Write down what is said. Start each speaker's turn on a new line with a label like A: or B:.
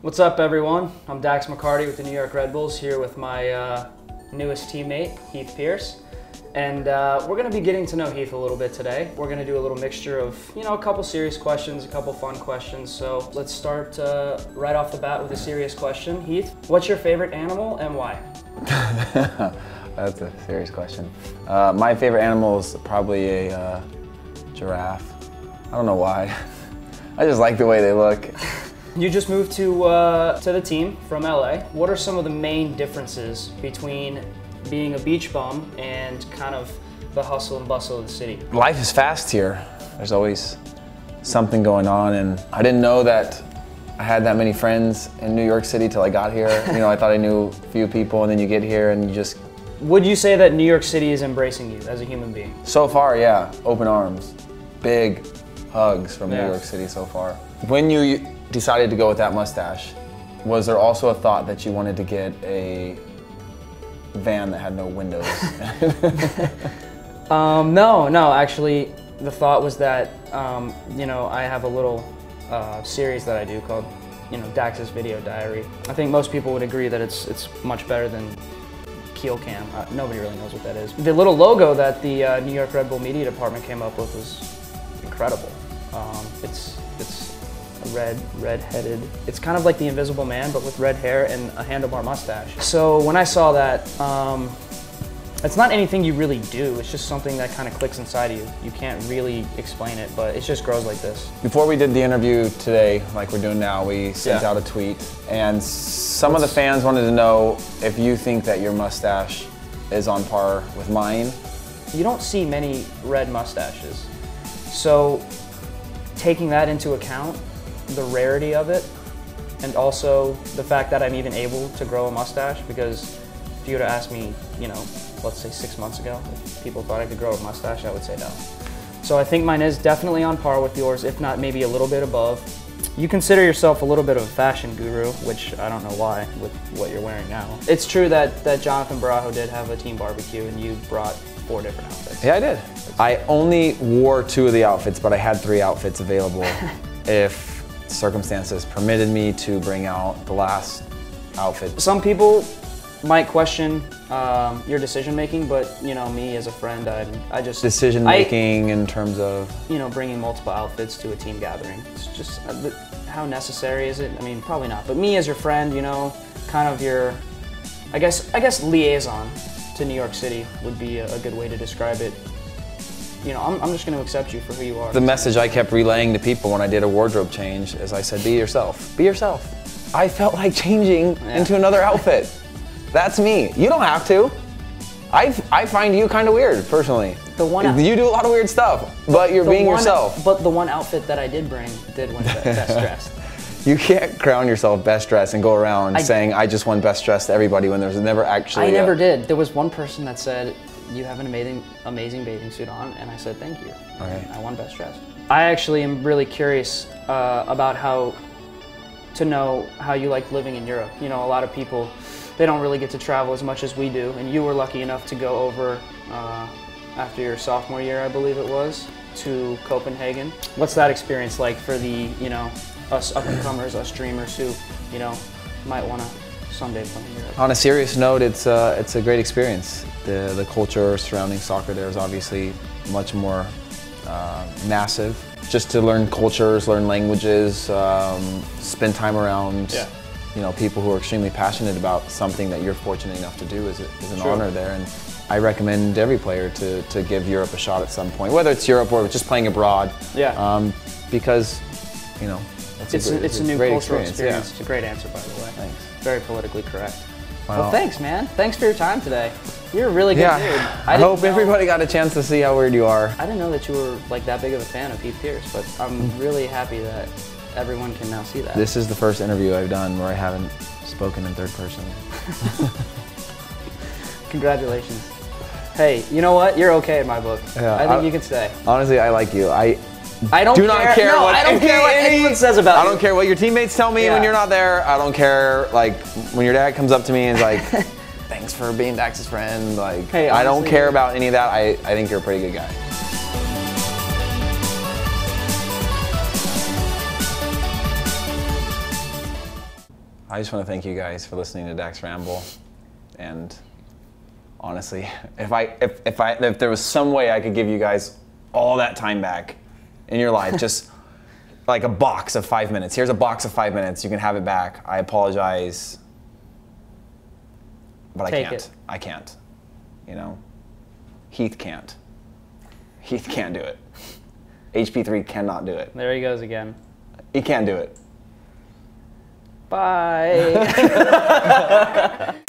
A: What's up, everyone? I'm Dax McCarty with the New York Red Bulls, here with my newest teammate, Heath Pearce. And we're going to be getting to know Heath a little bit today. We're going to do a little mixture of, a couple serious questions, a couple fun questions. So let's start right off the bat with a serious question. Heath, what's your favorite animal and why?
B: That's a serious question. My favorite animal is probably a giraffe. I don't know why. I just like the way they look.
A: You just moved to the team from LA. What are some of the main differences between being a beach bum and kind of the hustle and bustle of the city?
B: Life is fast here. There's always something going on, and I didn't know that I had that many friends in New York City till I got here. I thought I knew a few people, and then you get here and you just...
A: Would you say that New York City is embracing you as a human being?
B: So far, yeah. Open arms. Big hugs from New York City so far. When you decided to go with that mustache, was there also a thought that you wanted to get a van that had no windows?
A: No, actually, the thought was that, I have a little series that I do called, Dax's Video Diary. I think most people would agree that it's much better than Keel Cam. Nobody really knows what that is. The little logo that the New York Red Bull media department came up with was incredible. It's red-headed. It's kind of like the Invisible Man, but with red hair and a handlebar mustache. So when I saw that, it's not anything you really do. It's just something that kind of clicks inside of you. You can't really explain it, but it just grows like this.
B: Before we did the interview today, like we're doing now, we sent out a tweet, and some of the fans wanted to know if you think that your mustache is on par with mine.
A: You don't see many red mustaches. So taking that into account, the rarity of it, and also the fact that I'm even able to grow a mustache, because if you were to ask me, let's say 6 months ago, if people thought I could grow a mustache, I would say no. So I think mine is definitely on par with yours, if not maybe a little bit above. You consider yourself a little bit of a fashion guru, which I don't know why with what you're wearing now. It's true that Jonathan Barajo did have a team barbecue and you brought 4 different outfits.
B: Yeah, I did. I only wore 2 of the outfits, but I had 3 outfits available if circumstances permitted me to bring out the last outfit.
A: Some people might question your decision making, but me as a friend, I just
B: decision making in terms of
A: bringing multiple outfits to a team gathering. It's just how necessary is it? I mean, probably not. But me as your friend, kind of your, I guess liaison to New York City would be a good way to describe it. I'm just going to accept you for who you are.
B: The message I kept relaying to people when I did a wardrobe change is I said, be yourself. Be yourself. I felt like changing into another outfit. That's me. You don't have to. I find you kind of weird, personally. You do a lot of weird stuff, but you're being yourself.
A: But the one outfit that I did bring did win Best Dressed.
B: You can't crown yourself Best Dressed and go around saying, I just won Best Dressed to everybody when there's never actually
A: I never did. There was one person that said, you have an amazing bathing suit on, and I said thank you.
B: Okay.
A: I won Best Dressed. I actually am really curious about to know how you like living in Europe. A lot of people, they don't really get to travel as much as we do, and you were lucky enough to go over after your sophomore year, I believe it was, to Copenhagen. What's that experience like for the us up-and-comers, us dreamers who might want to someday play in Europe?
B: On a serious note, it's a great experience. The culture surrounding soccer there is obviously much more massive. Just to learn cultures, learn languages, spend time around people who are extremely passionate about something that you're fortunate enough to do is an honor there. And I recommend every player to give Europe a shot at some point, whether it's Europe or just playing abroad. Because
A: it's a new cultural experience. It's a great answer, by the way.
B: Thanks.
A: Very politically correct.
B: Wow.
A: Well, thanks, man. Thanks for your time today. You're a really good dude.
B: I hope everybody got a chance to see how weird you are.
A: I didn't know that you were like that big of a fan of Heath Pearce, but I'm really happy that everyone can now see that.
B: This is the first interview I've done where I haven't spoken in third person.
A: Congratulations. Hey, you know what? You're okay in my book.
B: Yeah,
A: I think you can stay.
B: Honestly, I like you. I
A: don't care what anyone says about you.
B: I don't care what your teammates tell me when you're not there. I don't care when your dad comes up to me and is like, thanks for being Dax's friend. Hey, honestly, I don't care about any of that. I think you're a pretty good guy. I just want to thank you guys for listening to Dax Ramble. And honestly, if there was some way I could give you guys all that time back in your life, just like a box of 5 minutes. Here's a box of 5 minutes. You can have it back. I apologize, but
A: Take
B: I can't.
A: it.
B: I can't. You know, Heath can't. Heath can't do it. HP3 cannot do it.
A: There he goes again.
B: He can't do it.
A: Bye.